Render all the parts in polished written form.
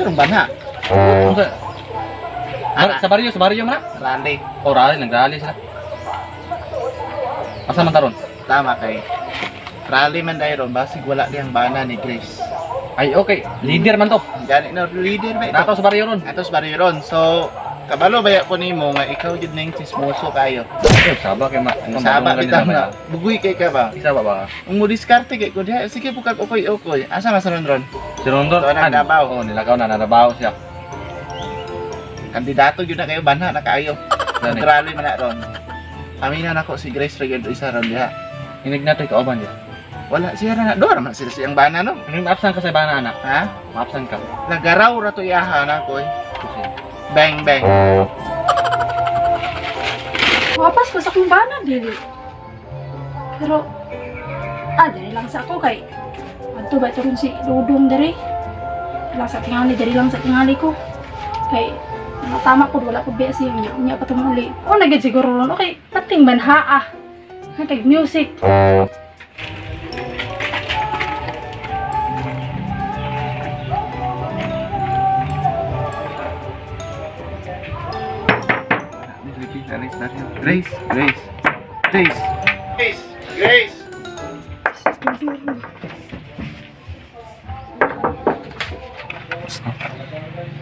rong bana. Unsa? Ana. Sa baryo man. Rally. Oh, rally nagrally sila. Asa man taron? Tama kay. Rally man dayron basig wala diyang bana ni Grace. Ay, okay. Leader man to. Gani na leader ba ito? Nato sa baryo ron. Atos baryo ron. So, kabalo baya ko nimo nga ikaw jud ning chismoso kayo. Okay, saba kay ma. Saba bitaw nga. Bugoy kay ka ba? Isa ba? Ang mo diskarte kay ko diha. Sige bukag okoy-okoy. Asa masaron ron? Si Rondon. Doon ang Davao. Oh, nilakaw na nadabaw siya. Kandidato jud na kayo banha na kaayo. Gani. Rally man na ron. Aminan ako si Grace Regado isa ron diha. Inig na to kauban dia. Wala siya na door man sila siyang bana no. Maapsan ka sa bana anak. Ha? Maapsan ka. Nagaraw ra to iyaha na ko. Bang bang. Wapas ko sa kong bana, dili. Pero, dali lang sa ako kay. Adto ba ito rin si Dudong dali? Lang sa tingali, dali lang sa tingali ko. Kay, tama ko, wala ko biya siya niya pa tumuli. O, nagad siguro ron. Okay, pating banhaa. Hatag music. Grace, Grace, Grace, Grace, Grace.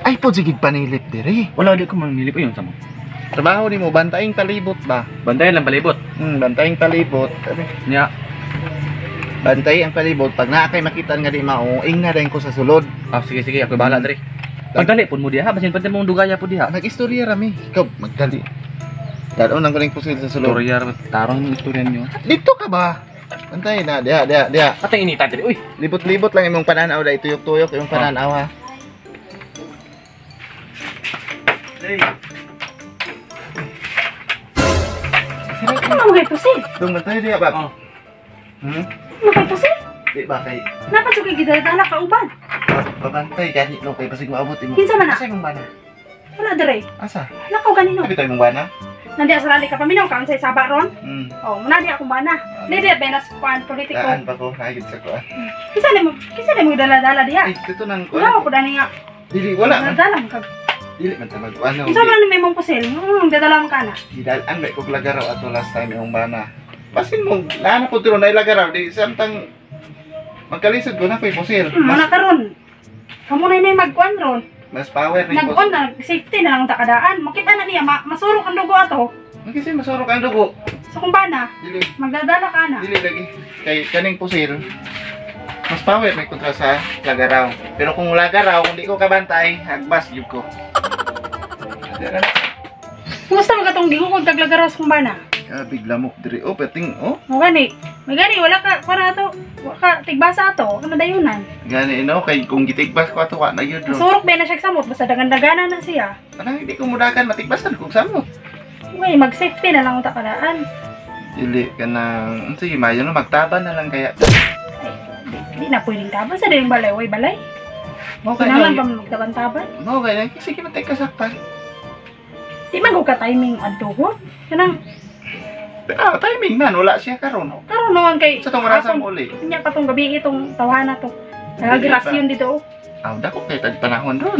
Ay po sigig panilip dire. Wala di ko manilip yun sa mo. Trabaho nimo bantaing talibot ba? Bantayan lang palibot. Bantaing talibot. Nya. Bantay ang palibot pag naa kay makita nga di mao, ing na rin ko sa sulod. Sige ako bahala diri. Pagdali pud mo diha basin pati mong dugaya pud diha. Nag-istorya rami. Ikaw magdali. Daron ang galing pusil sa sulod. Storya tarong ng istorya niyo. Dito ka ba? Bantay na, diha. Atay inita diri. Uy, Libot-libot lang imong pananaw dai tuyok-tuyok imong pananaw ha. Hey. Ano mo kay pusil? Dung bantay diha ba? Oh. Ano kay pusil? Di ba kay Napasugay gidala ka uban. babantay gani no kay basig maabot imong. Kinsa man na? Asa imong bana? Wala dire. Asa? Nakaw ganino. Abi tayo imong bana? Nandiya sa rally ka paminaw ka unsay saba ron? Hmm. Oh, muna di akong bana. Dili benas kuan politiko. Daan pa ko nagit sa ko. Kisa mo dala-dala diha. Ay, dito nang ko. Wala ko dani nga. Dili wala man. Dala ka. Dili man ta ano. Isa man ni mong pusil. Dadala mo kana. Gidalan ba ko lagaraw ato last time imong bana. Basin mo na po tiro na ilagaraw di samtang magkalisod ko na ko'y pusil. Muna karon. Kamo na may magkuan ron. Mas power ni Nag-on na safety na lang takadaan. Makita na niya masurok ang dugo ato. Kasi masurok ang dugo. Sa kumbana, Dili, magdadala ka na. dili lagi. Kay kaning pusil. Mas power may kontra sa lagaraw. Pero kung lagaraw, kung di ko kabantay, hagbas yun ko. Kumusta mga itong gingukog taglagaraw sa kumbana? Bigla mo diri. Oh, peting. Oh, O gani. May gani, wala ka para ato. Wala ka tigbasa ato. Ano dayunan? gani no kay kung gitigbas ko ato wa na yun. Surok ba na siya samot. Basta dagan-daganan na siya. Anang hindi ko mudakan matigbasan kung samo. Okay, mag-safety na lang ang takadaan. Dili ka nang sige mayo no magtaban na lang kaya. Hindi na pwedeng taban sa daling balay. Way balay. Mo kay Kailangan pa magtaban-taban. mo kay sige matay kasaktan. Di man ko ka-timing adto. Kanang, Timing man wala siya karon. karon naman kay Sa tong rasa mo uli. Kanya pa tong gabi itong tawana to. Nagagrasyon dito. Aw dako kay tag panahon ron.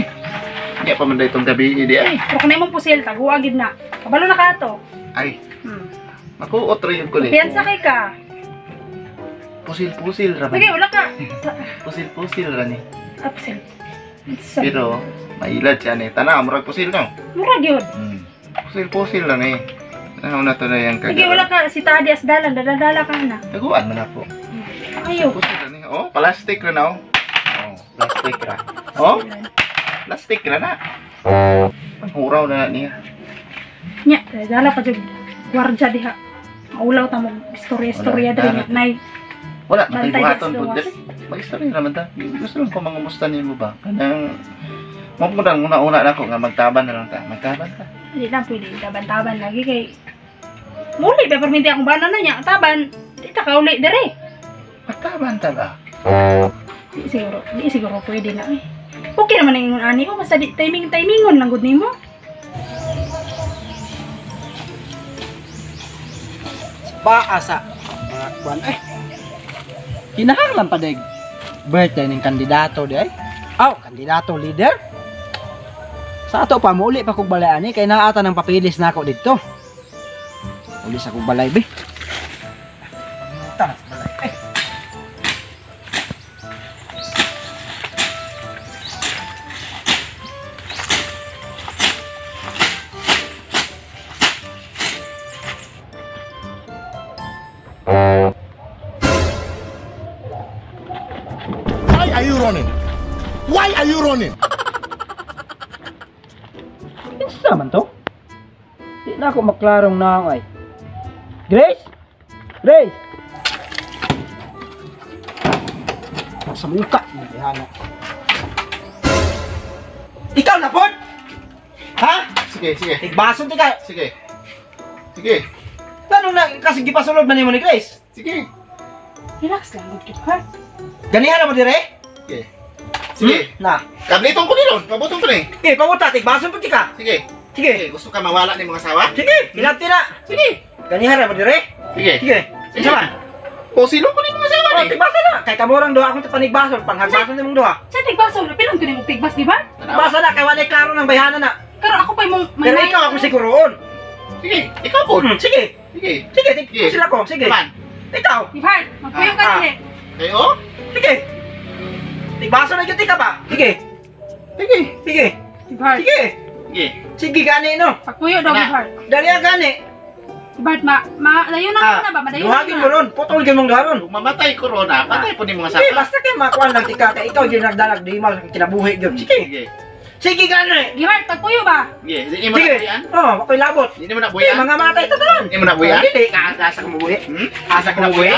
Nya pa man day tong gabi di ay. Pero kung mong pusil, taguagid na. Kabalo na ka to. Ay, Hmm. makuot ra yun ko ni. Piyansa kay ka. Pusil-pusil ra Sige, man. wala ka. Pusil-pusil ra ni. Pusil. Pero mailad siya ni. Tanaw murag pusil no. Mura gyud. Pusil-pusil ra ni. Ano na to na yang Sige, wala ka. Si Tadi Asdalan, dadala ka na. Taguan man ako. Ayaw. Pusil ra ni. Oh, plastic ra na oh. Oh, plastic ra. Oh, plastic ra na. Panghuraw na niya. Nya, dadala pa jud. Gwardya diha. Maulaw ta mo istorya-istorya Wala, diri dara. nay. Wala, Bantay matay-buhaton gets po. gawas. Mag-story naman ta. Gusto lang ko mangamusta niyo ba? Kanang mapunang una-una na ako nga magtaban na lang ta. Magtaban ta. Hindi na pwede taban-taban lagi kay muli ba perminti akong bana na niya taban. Di ta kauli diri. Magtaban ta ba? Di siguro pwede na eh. Okay naman ang ingon ani ko basta di timingon lang gud nimo. Paasa mga kuan kinahanglan pa dag birthday ning kandidato di ay. Kandidato leader. Sa ato pa muli pa kog balay ani kay naata ng papilis na ako dito. Uli sa kog balay be. Tara sa balay. Why are you running? Why are you running? Kinsa man to? Di na ako maklarong na ay. Grace? Grace! Sa muka ni Hana. Ikaw na pod? Ha? Sige, sige. Tigbason ti ka. Sige. Sige. Tanong na kasi gipasulod man nimo ni Grace. Sige. Relax lang, good heart. Ganihan na mo dire? Sige. Sige. Na. Kablitong ko nilon. Pabutong ko ni. Eh, pamuta tigbason pud ti ka. Sige. Sige. Sige. Gusto ka mawala ni mga asawa? Sige, ilati na. Sige. Ganihan na mo dire? Sige. Sige. Sige man. O silong ko ni mga asawa Oh, ni. tigbason na. Kay kamurang duha akong panigbason, panghagbason nimong duha. Sa tigbaso, pinong ko yung tigbas, di ba? Tigbason na kay walay klaro ng bayhanan na. Pero ako pa yung Pero ikaw ako siguroon. Sige. Ikaw po. Sige. Sige. Sige, sila ko. Sige. Man. Ikaw. Di heart, magpuyong ka Ah, dili. Kayo? Sige. Tigbason na yuti ka ba? Sige. Sige. Sige. Di heart, Sige. Sige. Sige gani no. pagpuyo daw, di Ana. heart. Dali ang gani. Di heart, layo na ba? Madayo Duhagin mo na. ron. Putol gyud mong duha ron. Kung mamatay corona, patay po ni mga Sige, asawa. basta kay makuan lang tika kay ikaw gyud nagdalag di mal kinabuhi gyud. Sige. Sige. Sige gani. Di heart, pagpuyo ba? Sige. Hindi mo na Sige. buyan? Oh, ako'y labot. Hindi mo na Sige, buyan? mga matay to tanan. Hindi mo na buyan? Hindi ka asa ka mabuhi. Hmm? Asa ka mabuhi.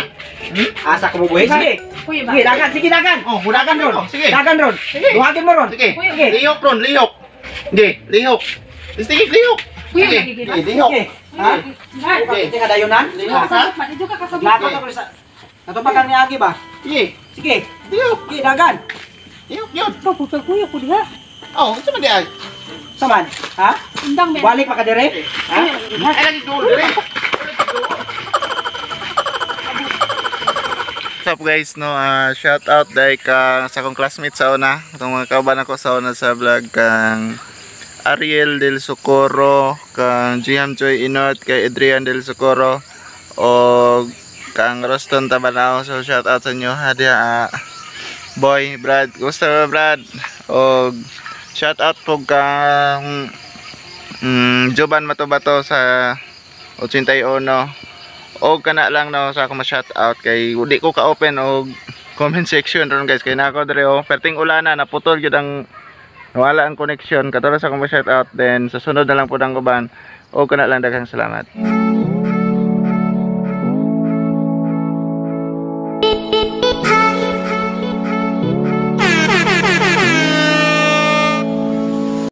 Asa ka mabuhi. Sige. Pagpuyo ba? Sige, dagan, sige dagan. Oh, Dagan ron. Sige. Dagan ron. Sige. Duhagin mo ron. Sige. Sige. Lihok ron, lihok. Sige, lihok. Sige, lihok. Puyong Sige. lagi, di ba? Sige, lihok. Sige. Ha? Di heart, Okay. Hindi ka dayunan? Lihok, ha? kasabot man, dito ka kasabot. Lakot ako sa... Natupakan ni Agi ba? Sige. Sige. Lihok. Sige, dagan. Lihok yun. Pagpuyo ko diha. Oh, ito man di ay. Saman. Ha? Undang men. Balik pa ka dire? Ha? Ay, lagi dulo, dire. What's up guys, no, shout out dahil ka sa akong classmate sa una, itong mga kauban ako sa una sa vlog, kang Ariel del Socorro, kang Jiham Joy Inot, kay Adrian del Socorro, o kang Roston Tabanao. So shout out sa inyo, hadya boy, Brad, gusto ba Brad? O shout out po kang Joban Matobato sa 81. O kana lang no sa ako ma-shout out kay di ko ka-open og comment section ron guys kay nako dire o perting ulana naputol gyud ang wala ang connection katulad sa ako ma-shout out, then sa sunod na lang pud ang uban o kana lang daghang salamat.